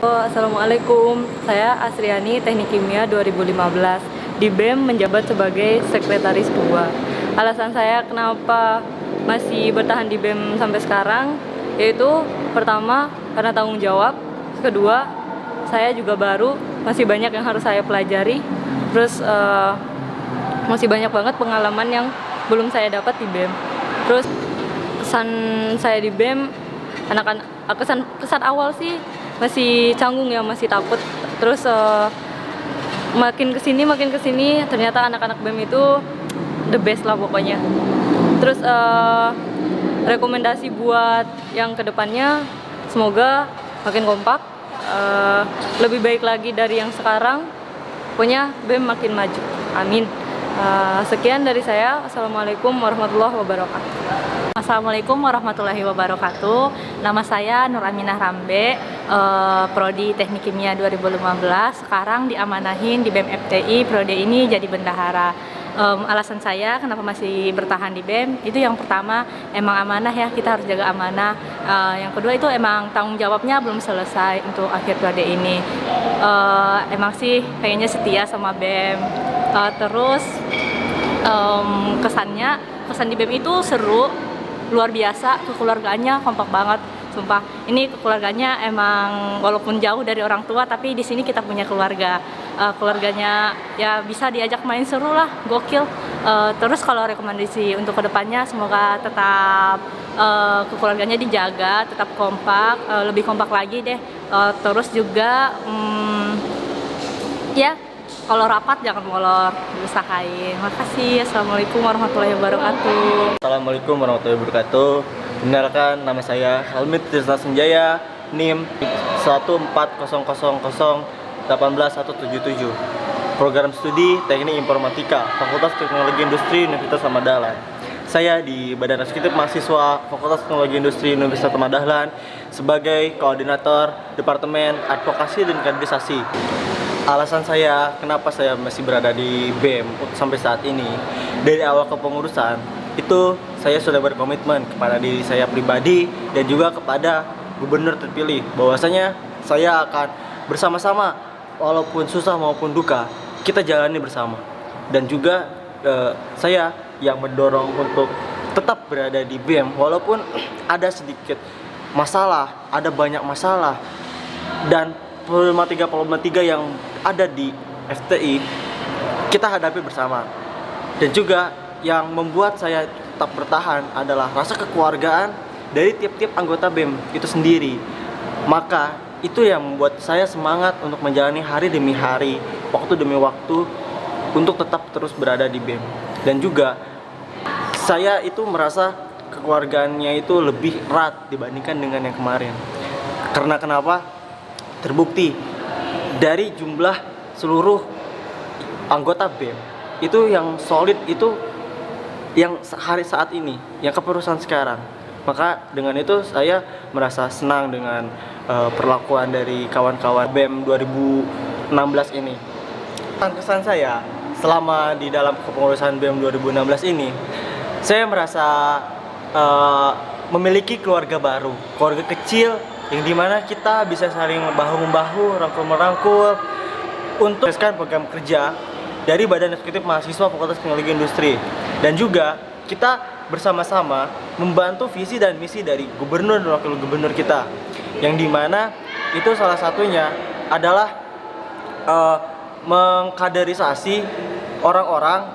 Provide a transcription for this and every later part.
Assalamualaikum, saya Asriani Teknik Kimia 2015 di BEM menjabat sebagai Sekretaris 2. Alasan saya kenapa masih bertahan di BEM sampai sekarang yaitu pertama karena tanggung jawab, kedua saya juga baru, masih banyak yang harus saya pelajari, terus masih banyak banget pengalaman yang belum saya dapat di BEM. Terus kesan saya di BEM, kesan awal sih masih canggung ya, masih takut. Terus makin kesini ternyata anak-anak BEM itu the best lah pokoknya. Terus rekomendasi buat yang kedepannya semoga makin kompak, lebih baik lagi dari yang sekarang, pokoknya BEM makin maju, amin. Sekian dari saya. Assalamualaikum warahmatullahi wabarakatuh. Assalamualaikum warahmatullahi wabarakatuh. Nama saya Nur Aminah Rambe, Prodi Teknik Kimia 2015. Sekarang diamanahin di BEM FTI, Prodi ini jadi bendahara. Alasan saya kenapa masih bertahan di BEM, itu yang pertama emang amanah ya, kita harus jaga amanah. Yang kedua itu emang tanggung jawabnya belum selesai untuk akhir Prodi ini. Emang sih pengennya setia sama BEM. Terus kesan di BEM itu seru, luar biasa, kekeluargaannya kompak banget, sumpah. Ini keluarganya emang walaupun jauh dari orang tua, tapi di sini kita punya keluarga. Keluarganya ya bisa diajak main seru lah, gokil. Terus kalau rekomendasi untuk kedepannya, semoga tetap keluarganya dijaga, tetap kompak, lebih kompak lagi deh. Terus juga ya kalau rapat jangan molor, diusahain. Makasih. Assalamualaikum warahmatullahi wabarakatuh. Assalamualaikum warahmatullahi wabarakatuh. Benarkan nama saya Helmit Trisna Senjaya, NIM 14000181177. Program Studi Teknik Informatika, Fakultas Teknologi Industri Universitas Ahmad Dahlan. Saya di Badan Eksekutif Mahasiswa Fakultas Teknologi Industri Universitas Ahmad Dahlan sebagai Koordinator Departemen Advokasi dan Kaderisasi. Alasan saya kenapa saya masih berada di BEM sampai saat ini, dari awal kepengurusan itu saya sudah berkomitmen kepada diri saya pribadi dan juga kepada gubernur terpilih bahwasanya saya akan bersama-sama walaupun susah maupun duka kita jalani bersama. Dan juga saya yang mendorong untuk tetap berada di BEM walaupun ada sedikit masalah, ada banyak masalah dan problematika yang ada di FTI kita hadapi bersama. Dan juga yang membuat saya tetap bertahan adalah rasa kekeluargaan dari tiap-tiap anggota BEM itu sendiri. Maka itu yang membuat saya semangat untuk menjalani hari demi hari, waktu demi waktu untuk tetap terus berada di BEM. Dan juga saya itu merasa kekeluargaannya itu lebih erat dibandingkan dengan yang kemarin. Karena kenapa? Terbukti dari jumlah seluruh anggota BEM itu yang solid itu yang hari saat ini, yang kepengurusan sekarang. Maka dengan itu saya merasa senang dengan perlakuan dari kawan-kawan BEM 2016 ini. Kesan saya selama di dalam kepengurusan BEM 2016 ini, saya merasa memiliki keluarga baru, keluarga kecil yang dimana kita bisa saling bahu-membahu, rangkul-merangkul untuk meneruskan program kerja dari Badan Eksekutif Mahasiswa Fakultas Teknologi Industri. Dan juga kita bersama-sama membantu visi dan misi dari gubernur dan wakil gubernur kita, yang dimana itu salah satunya adalah mengkaderisasi orang-orang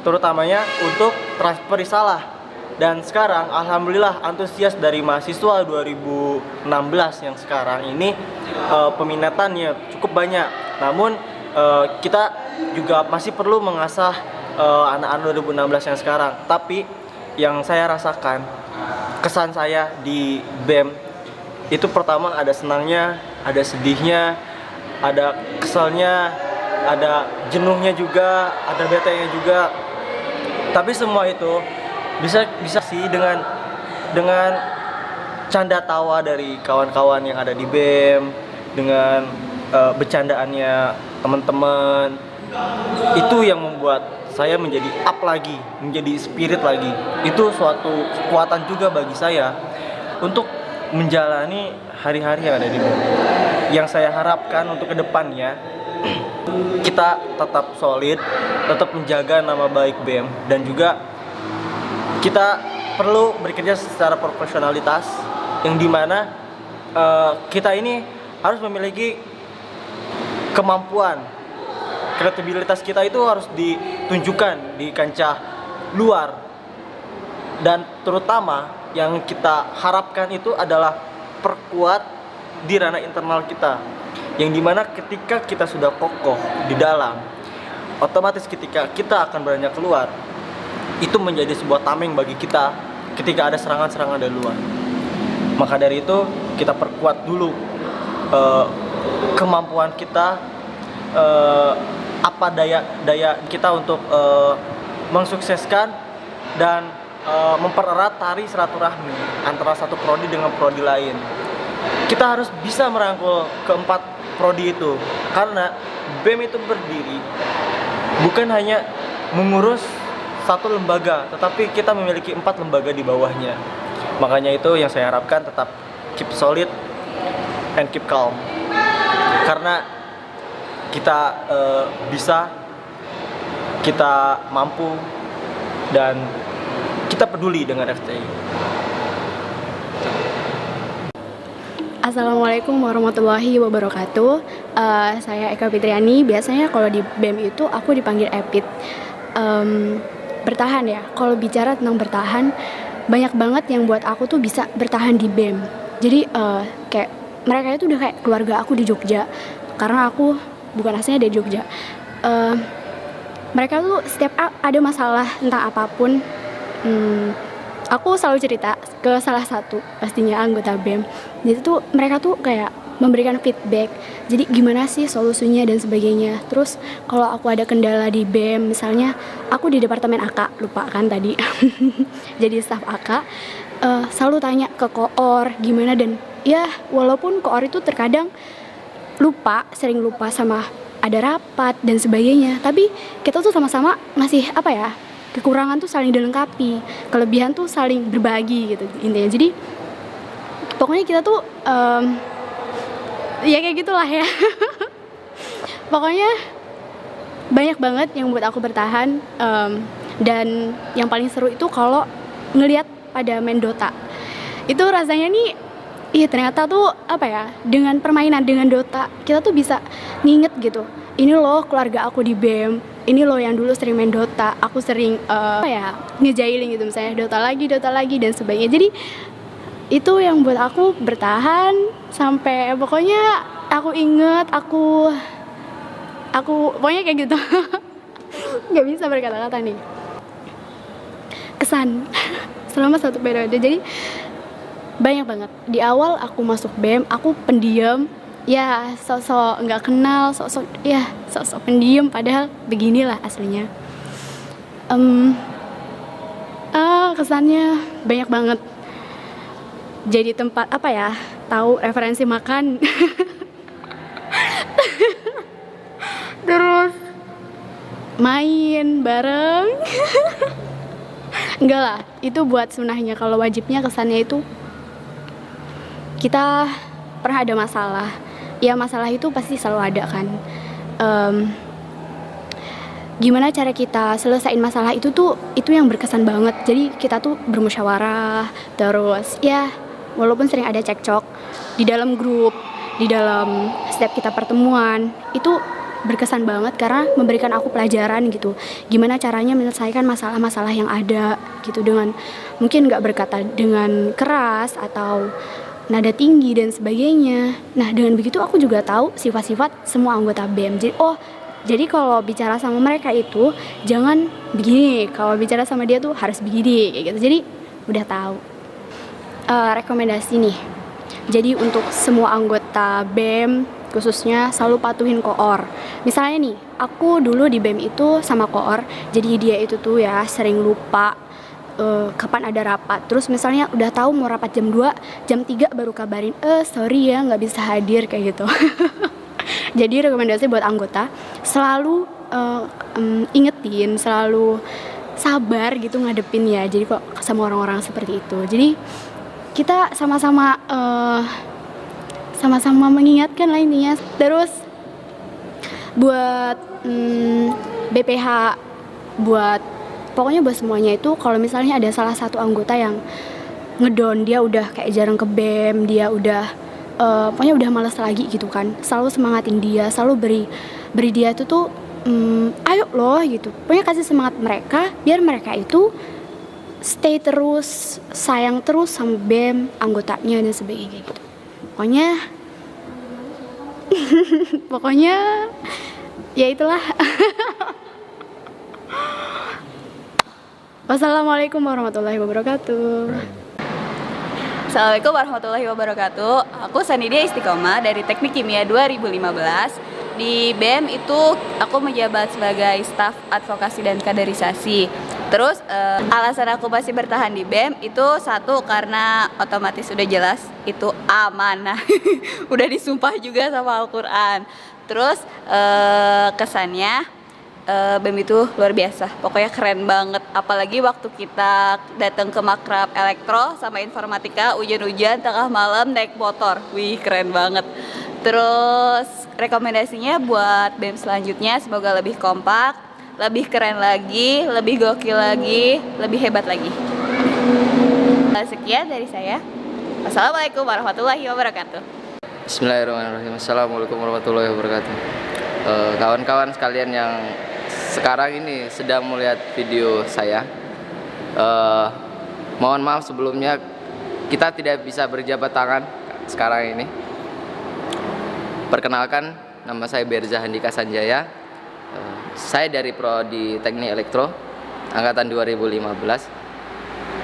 terutamanya untuk transfer risalah. Dan sekarang alhamdulillah antusias dari mahasiswa 2016 yang sekarang ini peminatannya cukup banyak. Namun kita juga masih perlu mengasah anak-anak 2016 yang sekarang. Tapi yang saya rasakan, kesan saya di BEM itu pertama ada senangnya, ada sedihnya, ada kesalnya, ada jenuhnya juga, ada betenya juga. Tapi semua itu bisa sih dengan canda tawa dari kawan-kawan yang ada di BEM, dengan bercandaannya teman-teman, itu yang membuat saya menjadi up lagi, menjadi spirit lagi. Itu suatu kekuatan juga bagi saya untuk menjalani hari-hari yang ada di BEM. yang saya harapkan untuk kedepannya kita tetap solid, tetap menjaga nama baik BEM, dan juga kita perlu bekerja secara profesionalitas yang dimana kita ini harus memiliki kemampuan, kredibilitas kita itu harus ditunjukkan di kancah luar, dan terutama yang kita harapkan itu adalah perkuat di ranah internal kita, yang dimana ketika kita sudah kokoh di dalam, otomatis ketika kita akan beranjak keluar, itu menjadi sebuah tameng bagi kita ketika ada serangan-serangan dari luar. Maka dari itu kita perkuat dulu kemampuan kita, apa daya kita untuk mensukseskan dan mempererat tali silaturahmi antara satu prodi dengan prodi lain. Kita harus bisa merangkul keempat prodi itu, karena BEM itu berdiri bukan hanya mengurus satu lembaga, tetapi kita memiliki 4 lembaga di bawahnya. Makanya itu yang saya harapkan, tetap keep solid and keep calm, karena kita bisa, kita mampu, dan kita peduli dengan FTI. Assalamualaikum warahmatullahi wabarakatuh. Saya Eka Fitriani. Biasanya kalau di BEM itu aku dipanggil Epit. Bertahan ya. Kalau bicara tentang bertahan, banyak banget yang buat aku tuh bisa bertahan di BEM. Jadi kayak mereka itu udah kayak keluarga aku di Jogja. Karena aku bukan aslinya dari Jogja. Mereka tuh setiap ada masalah tentang apapun, aku selalu cerita ke salah satu pastinya anggota BEM. Jadi tuh mereka tuh kayak memberikan feedback. Jadi gimana sih solusinya dan sebagainya. Terus kalau aku ada kendala di BEM, misalnya aku di departemen AK, lupa kan tadi. Jadi staf AK, selalu tanya ke koor gimana, dan ya walaupun koor itu terkadang sering lupa sama ada rapat dan sebagainya, tapi kita tuh sama-sama ngasih apa ya, kekurangan tuh saling dilengkapi, kelebihan tuh saling berbagi gitu intinya. Jadi pokoknya kita tuh ya kayak gitulah ya. Pokoknya banyak banget yang buat aku bertahan, dan yang paling seru itu kalau ngelihat pada main Dota. Itu rasanya nih, iya ternyata tuh apa ya, dengan permainan dengan Dota kita tuh bisa nginget gitu. Ini loh keluarga aku di BEM, ini loh yang dulu sering main Dota, aku sering ngejailing gitu misalnya, Dota lagi dan sebagainya. Jadi itu yang buat aku bertahan sampai pokoknya aku inget, aku pokoknya kayak gitu. Nggak bisa berkata-kata nih. Kesan selama 1 periode. Jadi banyak banget. Di awal aku masuk BEM, aku pendiam. Ya sok-sok nggak kenal, sok-sok pendiam, padahal beginilah aslinya. Kesannya banyak banget. Jadi tempat apa ya, tahu referensi makan. Terus main bareng. Enggak lah, itu buat sunahnya. Kalau wajibnya kesannya itu kita pernah ada masalah. Ya masalah itu pasti selalu ada kan. Gimana cara kita selesain masalah itu yang berkesan banget. Jadi kita tuh bermusyawarah, terus ya walaupun sering ada cekcok di dalam grup, di dalam setiap kita pertemuan, itu berkesan banget karena memberikan aku pelajaran gitu. Gimana caranya menyelesaikan masalah-masalah yang ada gitu, dengan mungkin nggak berkata dengan keras atau nada tinggi dan sebagainya. Nah dengan begitu aku juga tahu sifat-sifat semua anggota BEM. Jadi kalau bicara sama mereka itu jangan begini, kalau bicara sama dia tuh harus begini kayak gitu. Jadi udah tahu. Rekomendasi nih. Jadi untuk semua anggota BEM khususnya selalu patuhin koor. Misalnya nih, aku dulu di BEM itu sama koor, jadi dia itu tuh ya sering lupa kapan ada rapat. Terus misalnya udah tahu mau rapat jam 2, jam 3 baru kabarin, sorry ya nggak bisa hadir kayak gitu. Jadi rekomendasi buat anggota selalu ingetin, selalu sabar gitu ngadepin ya. Jadi kok sama orang-orang seperti itu. Jadi kita sama-sama sama-sama mengingatkan lah intinya. Terus buat BPH, pokoknya buat semuanya itu, kalau misalnya ada salah satu anggota yang ngedown, dia udah kayak jarang ke BEM, dia udah pokoknya udah malas lagi gitu kan, selalu semangatin dia, selalu beri dia itu tuh ayo loh gitu, pokoknya kasih semangat mereka biar mereka itu stay terus, sayang terus sama BEM, anggotanya dan sebagainya gitu. Pokoknya ya itulah. Wassalamualaikum warahmatullahi wabarakatuh. Assalamualaikum warahmatullahi wabarakatuh. Aku Sanidia Istiqomah dari Teknik Kimia 2015. Di BEM itu aku menjabat sebagai staf advokasi dan kaderisasi. Terus alasan aku masih bertahan di BEM itu satu, karena otomatis udah jelas itu amanah. Udah disumpah juga sama Al-Quran. Terus kesannya BEM itu luar biasa, pokoknya keren banget. Apalagi waktu kita datang ke makrab elektro sama informatika, hujan-hujan tengah malam naik motor, wih keren banget. Terus rekomendasinya buat BEM selanjutnya semoga lebih kompak, lebih keren lagi, lebih gokil lagi, lebih hebat lagi. Sekian dari saya. Wassalamualaikum warahmatullahi wabarakatuh. Bismillahirrahmanirrahim. Assalamualaikum warahmatullahi wabarakatuh. Kawan-kawan sekalian yang sekarang ini sedang melihat video saya, mohon maaf sebelumnya kita tidak bisa berjabat tangan sekarang ini. Perkenalkan, nama saya Berza Handika Sanjaya. Saya dari Prodi Teknik Elektro angkatan 2015.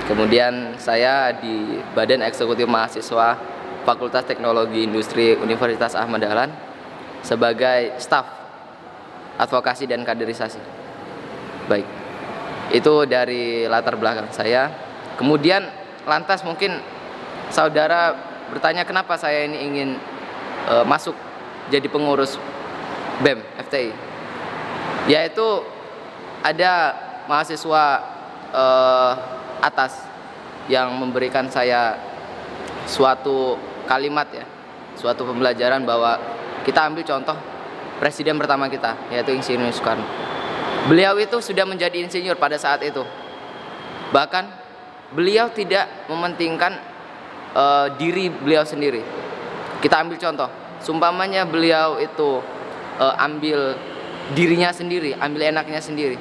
Kemudian saya di Badan Eksekutif Mahasiswa Fakultas Teknologi Industri Universitas Ahmad Dahlan sebagai staf advokasi dan kaderisasi. Baik, itu dari latar belakang saya. Kemudian lantas mungkin saudara bertanya kenapa saya ini ingin masuk jadi pengurus BEM FTI. Yaitu ada mahasiswa atas yang memberikan saya suatu kalimat ya, suatu pembelajaran bahwa kita ambil contoh presiden pertama kita, yaitu Insinyur Soekarno. Beliau itu sudah menjadi insinyur pada saat itu. Bahkan beliau tidak mementingkan diri beliau sendiri. Kita ambil contoh, sumpamanya beliau itu ambil dirinya sendiri, ambil enaknya sendiri.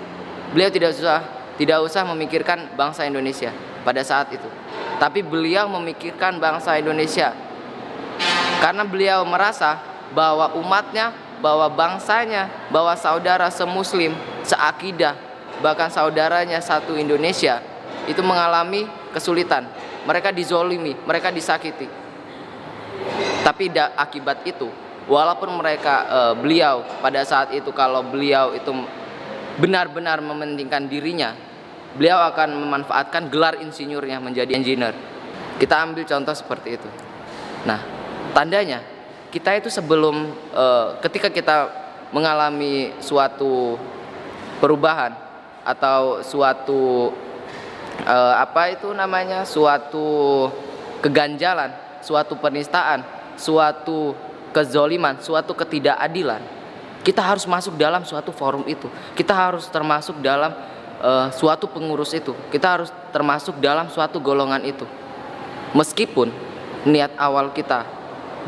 Beliau tidak usah memikirkan bangsa Indonesia pada saat itu. Tapi beliau memikirkan bangsa Indonesia karena beliau merasa bahwa umatnya, bahwa bangsanya, bahwa saudara semuslim, seakidah, bahkan saudaranya satu Indonesia itu mengalami kesulitan. Mereka dizolimi, mereka disakiti. Tapi akibat itu, walaupun beliau pada saat itu, kalau beliau itu benar-benar mementingkan dirinya, beliau akan memanfaatkan gelar insinyurnya menjadi engineer. Kita ambil contoh seperti itu. Nah, tandanya kita itu sebelum ketika kita mengalami suatu perubahan atau suatu suatu keganjalan, suatu penistaan, suatu kezoliman, suatu ketidakadilan, kita harus masuk dalam suatu forum itu. Kita harus termasuk dalam suatu pengurus itu. Kita harus termasuk dalam suatu golongan itu. Meskipun niat awal kita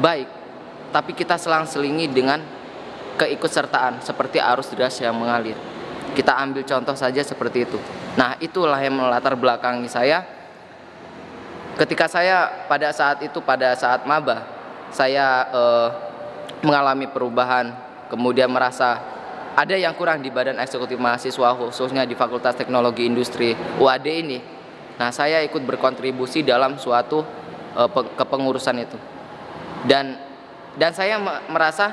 baik, tapi kita selang-selingi dengan keikutsertaan seperti arus deras yang mengalir. Kita ambil contoh saja seperti itu. Nah, itulah yang melatar belakangi saya. Ketika saya pada saat maba, saya mengalami perubahan, kemudian merasa ada yang kurang di Badan Eksekutif Mahasiswa, khususnya di Fakultas Teknologi Industri UAD ini. Nah, saya ikut berkontribusi dalam suatu kepengurusan itu. Dan saya merasa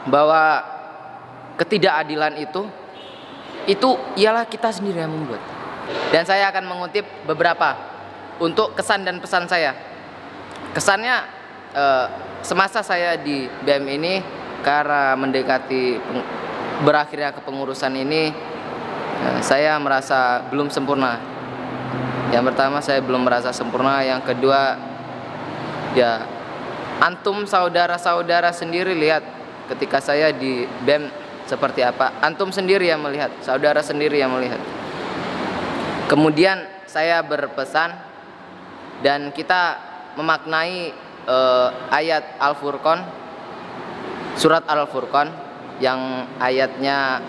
bahwa ketidakadilan itu ialah kita sendiri yang membuat. Dan saya akan mengutip beberapa untuk kesan dan pesan saya. Kesannya semasa saya di BEM ini, karena mendekati berakhirnya kepengurusan ini, saya merasa belum sempurna. Yang pertama, saya belum merasa sempurna. Yang kedua, ya Antum saudara-saudara sendiri lihat ketika saya di BEM seperti apa. Antum sendiri yang melihat, saudara sendiri yang melihat. Kemudian saya berpesan dan kita memaknai ayat Al-Furqan, surat Al-Furqan yang ayatnya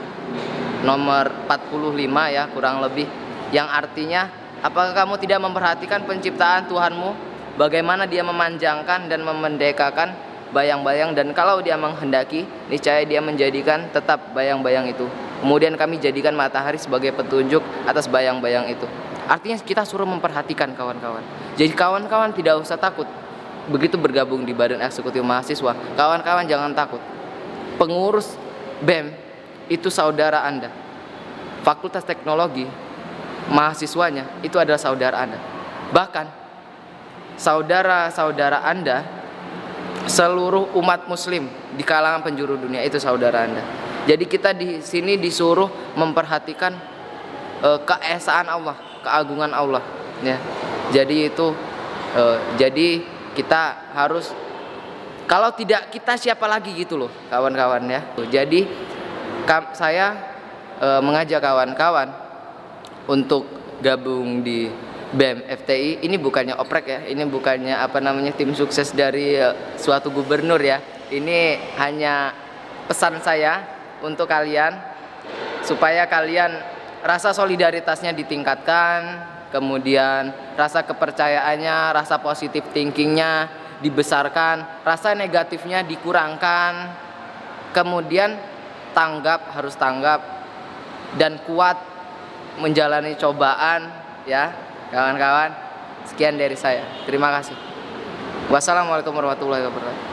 nomor 45 ya kurang lebih, yang artinya apakah kamu tidak memperhatikan penciptaan Tuhanmu, bagaimana dia memanjangkan dan memendekakan bayang-bayang, dan kalau dia menghendaki niscaya dia menjadikan tetap bayang-bayang itu. Kemudian kami jadikan matahari sebagai petunjuk atas bayang-bayang itu. Artinya kita suruh memperhatikan kawan-kawan. Jadi kawan-kawan tidak usah takut begitu bergabung di Badan Eksekutif Mahasiswa. Kawan-kawan jangan takut. Pengurus BEM itu saudara Anda. Fakultas Teknologi mahasiswanya itu adalah saudara Anda. Bahkan saudara-saudara Anda, seluruh umat muslim di kalangan penjuru dunia itu saudara Anda. Jadi kita di sini disuruh memperhatikan keesaan Allah, keagungan Allah ya. Jadi itu jadi kita harus, kalau tidak kita siapa lagi gitu loh kawan-kawan ya. Jadi saya mengajak kawan-kawan untuk gabung di BEM FTI. Ini bukannya oprek ya, ini bukannya tim sukses dari suatu gubernur ya. Ini hanya pesan saya untuk kalian supaya kalian rasa solidaritasnya ditingkatkan, kemudian rasa kepercayaannya, rasa positif thinkingnya dibesarkan, rasa negatifnya dikurangkan, kemudian harus tanggap dan kuat menjalani cobaan ya kawan-kawan. Sekian dari saya, terima kasih. Wassalamualaikum warahmatullahi wabarakatuh.